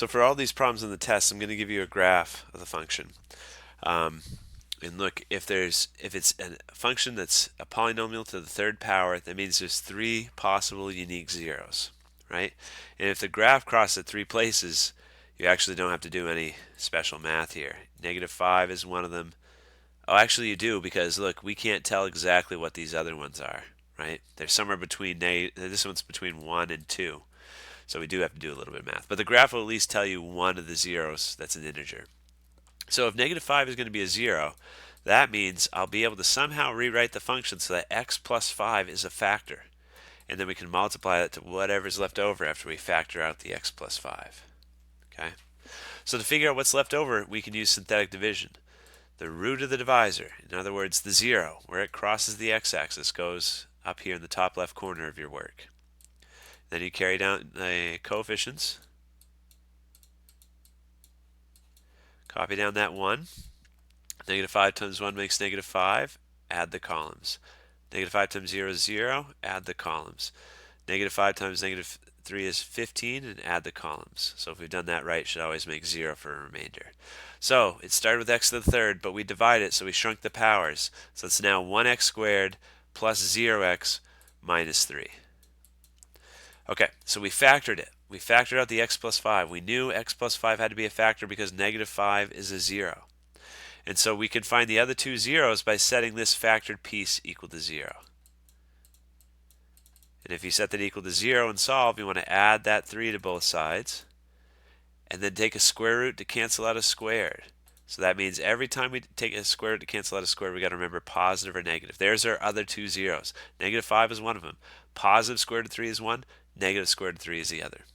So for all these problems in the test, I'm going to give you a graph of the function. And look, if it's a function that's a polynomial to the third power, that means there's three possible unique zeros, right? And if the graph crosses at three places, you actually don't have to do any special math here. -5 is one of them. Oh, actually you do, because look, we can't tell exactly what these other ones are, right? They're somewhere between, this one's between 1 and 2. So we do have to do a little bit of math. But the graph will at least tell you one of the zeros that's an integer. So if -5 is going to be a 0, that means I'll be able to somehow rewrite the function so that x plus 5 is a factor. And then we can multiply that to whatever's left over after we factor out the x plus 5. Okay? So to figure out what's left over, we can use synthetic division. The root of the divisor, in other words, the 0, where it crosses the x-axis, goes up here in the top left corner of your work. Then you carry down the coefficients. Copy down that 1. -5 times 1 makes -5. Add the columns. -5 times 0 is 0. Add the columns. -5 times -3 is 15, and add the columns. So if we've done that right, it should always make 0 for a remainder. So it started with x to the third, but we divide it, so we shrunk the powers. So it's now 1x squared plus 0x minus 3. Okay, so we factored it. We factored out the x plus 5. We knew x plus 5 had to be a factor because -5 is a 0. And so we can find the other two zeros by setting this factored piece equal to 0. And if you set that equal to 0 and solve, you want to add that 3 to both sides. And then take a square root to cancel out a squared. So that means every time we take a square root to cancel out a square, we got to remember positive or negative. There's our other two zeros. -5 is one of them. Positive square root of 3 is one. Negative square root of 3 is the other.